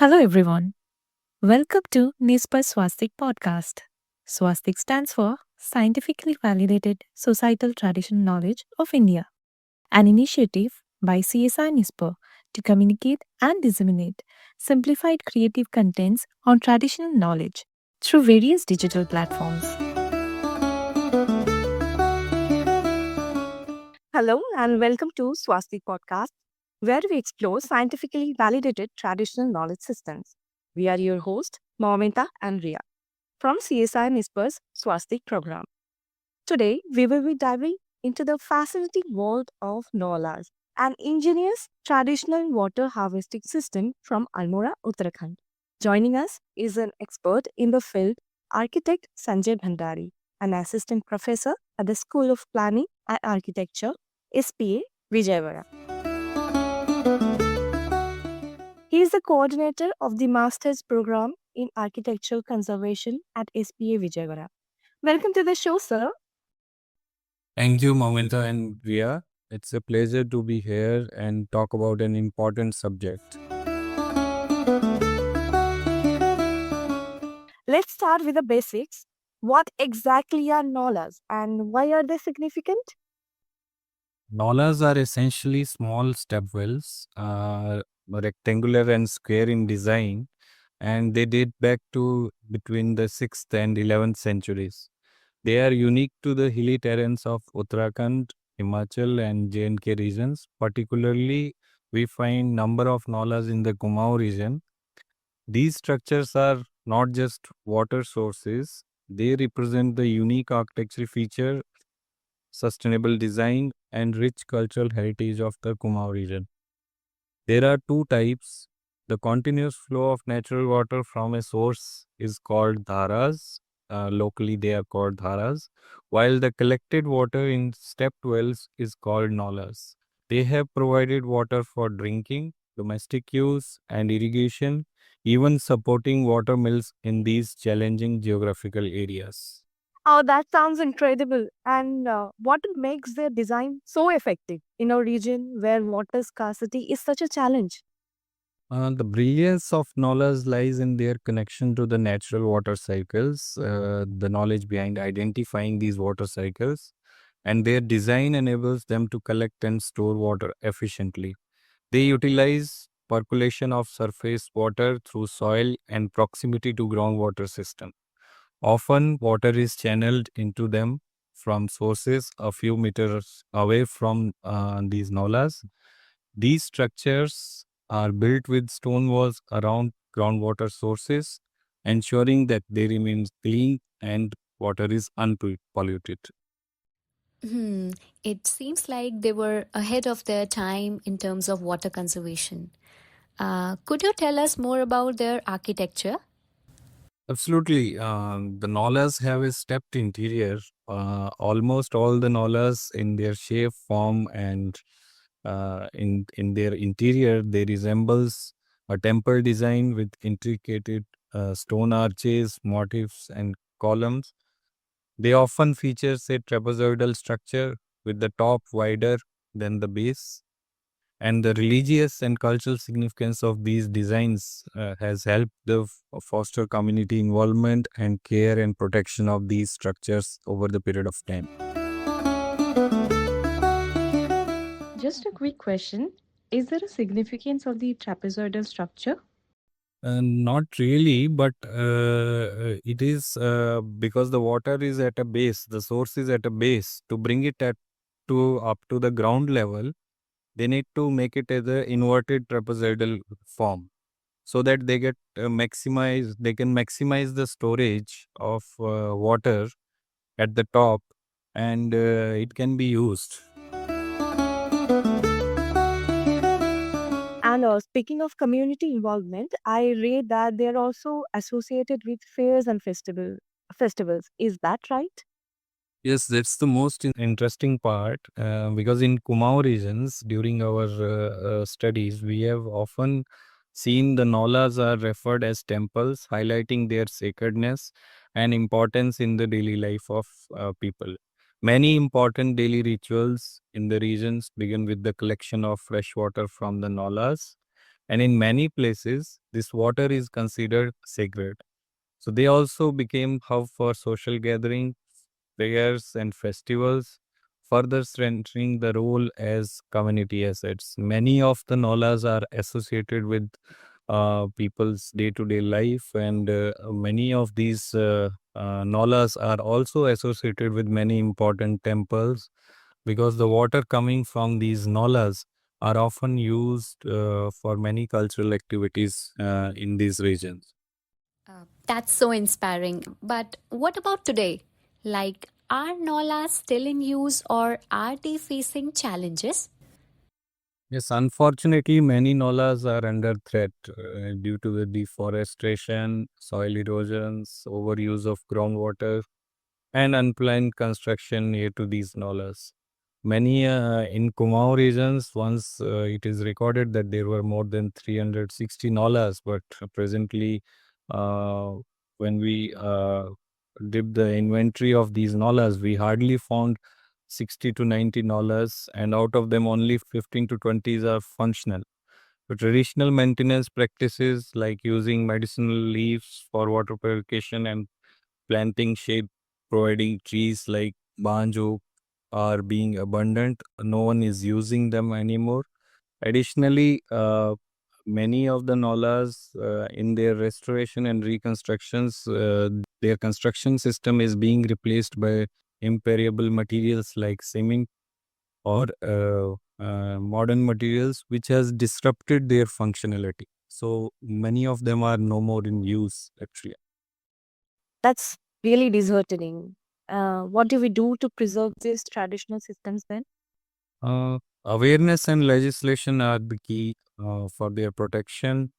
Hello, everyone. Welcome to NIScPR-SVASTik Podcast. Swastik stands for Scientifically Validated Societal Traditional Knowledge of India, an initiative by CSI NISPR to communicate and disseminate simplified creative contents on traditional knowledge through various digital platforms. Hello and welcome to Swastik Podcast, where we explore scientifically validated traditional knowledge systems. We are your host, Moumita and Riya, from CSI NISPR's Swastik program. Today, we will be diving into the fascinating world of Naulas, an ingenious traditional water harvesting system from Almora, Uttarakhand. Joining us is an expert in the field, Architect Sanjay Bhandari, an assistant professor at the School of Planning and Architecture, SPA, Vijayawada. He is the coordinator of the Master's Program in Architectural Conservation at SPA Vijayawada. Welcome to the show, sir. Thank you, Moumita and Riya. It's a pleasure to be here and talk about an important subject. Let's start with the basics. What exactly are Naulas and why are they significant? Naulas are essentially small step wells, rectangular and square in design, and they date back to between the 6th and 11th centuries. They are unique to the hilly terrains of Uttarakhand, Himachal, and J&K regions. Particularly, we find number of Naulas in the Kumaon region. These structures are not just water sources, they represent the unique architecture feature, sustainable design, and rich cultural heritage of the Kumaon region. There are two types. The continuous flow of natural water from a source is called dharas. Locally, they are called dharas, while the collected water in stepped wells is called naulas. They have provided water for drinking, domestic use, and irrigation, even supporting water mills in these challenging geographical areas. Oh, that sounds incredible. And what makes their design so effective in a region where water scarcity is such a challenge? The brilliance of knowledge lies in their connection to the natural water cycles, the knowledge behind identifying these water cycles, and their design enables them to collect and store water efficiently. They utilize percolation of surface water through soil and proximity to groundwater system. Often, water is channeled into them from sources a few meters away from these nolas. These structures are built with stone walls around groundwater sources, ensuring that they remain clean and water is unpolluted. Hmm, it seems like they were ahead of their time in terms of water conservation. Could you tell us more about their architecture? Absolutely. The Naulas have a stepped interior. Almost all the Naulas in their shape, form, and in their interior, they resembles a temple design with intricate stone arches, motifs, and columns. They often feature a trapezoidal structure with the top wider than the base, and the religious and cultural significance of these designs has helped the foster community involvement and care and protection of these structures over the period of time. Just a quick question. Is there a significance of the trapezoidal structure? Not really, but it is because the water is at a base, the source is at a base. To bring it at to up to the ground level, they need to make it as a inverted trapezoidal form, so that they can maximize the storage of water at the top, and it can be used. And speaking of community involvement, I read that they are also associated with fairs and festivals. Is that right? Yes, that's the most interesting part, because in Kumaon regions during our studies, we have often seen the Naulas are referred as temples, highlighting their sacredness and importance in the daily life of people. Many important daily rituals in the regions begin with the collection of fresh water from the Naulas, And in many places, this water is considered sacred. So they also became hub for social gatherings, prayers, and festivals, further strengthening the role as community assets. Many of the Naulas are associated with people's day-to-day life, and many of these Naulas are also associated with many important temples because the water coming from these Naulas are often used for many cultural activities in these regions. That's so inspiring. But what about today? Like, are Naulas still in use or are they facing challenges? Yes, unfortunately, many Naulas are under threat due to the deforestation, soil erosions, overuse of groundwater, and unplanned construction near to these Naulas. Many in Kumaon regions, once it is recorded that there were more than 360 Naulas, but presently, uh, when we did the inventory of these Naulas, we hardly found 60 to 90 Naulas, and out of them, only 15 to 20 are functional. So traditional maintenance practices like using medicinal leaves for water purification and planting shade providing trees like banjo are being abundant. No one is using them anymore. Additionally, many of the Naulas in their restoration and reconstructions, their construction system is being replaced by impermeable materials like cement or modern materials, which has disrupted their functionality. So many of them are no more in use actually. That's really disheartening. What do we do to preserve these traditional systems then? Awareness and legislation are the key for their protection.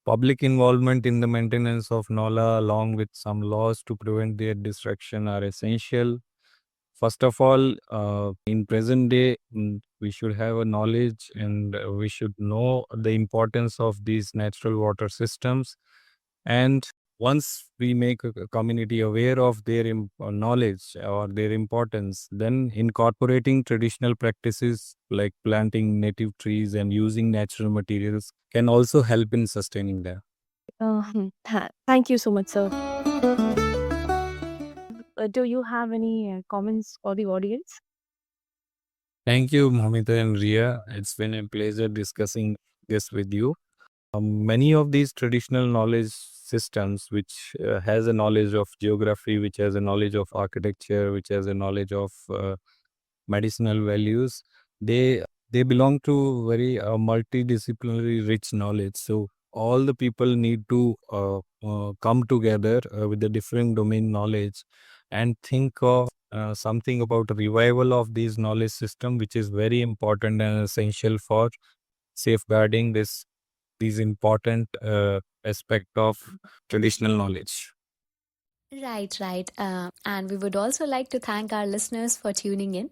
Public involvement in the maintenance of Nola, along with some laws to prevent their destruction, are essential. First of all, in present day, we should have a knowledge and we should know the importance of these natural water systems. And once we make a community aware of their knowledge or their importance, then incorporating traditional practices like planting native trees and using natural materials can also help in sustaining them. Thank you so much, sir. Do you have any comments for the audience? Thank you, Moumita and Riya. It's been a pleasure discussing this with you. Many of these traditional knowledge systems, which has a knowledge of geography, which has a knowledge of architecture, which has a knowledge of medicinal values, they belong to very multidisciplinary rich knowledge. So all the people need to come together with the different domain knowledge and think of something about a revival of these knowledge system, which is very important and essential for safeguarding these important aspect of traditional knowledge. Right, right. And we would also like to thank our listeners for tuning in.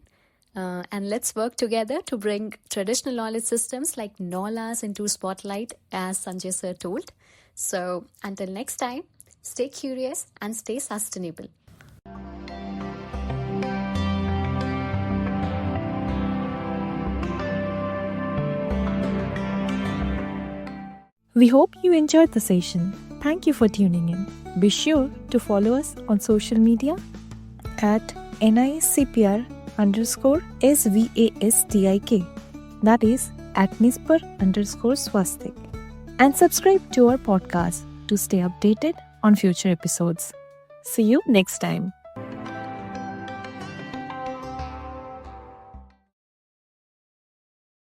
And let's work together to bring traditional knowledge systems like Naulas into spotlight, as Sanjay sir told. So until next time, stay curious and stay sustainable. We hope you enjoyed the session. Thank you for tuning in. Be sure to follow us on social media at NIScPR-SVASTIK. That is at NISPR_SVASTIK. And subscribe to our podcast to stay updated on future episodes. See you next time.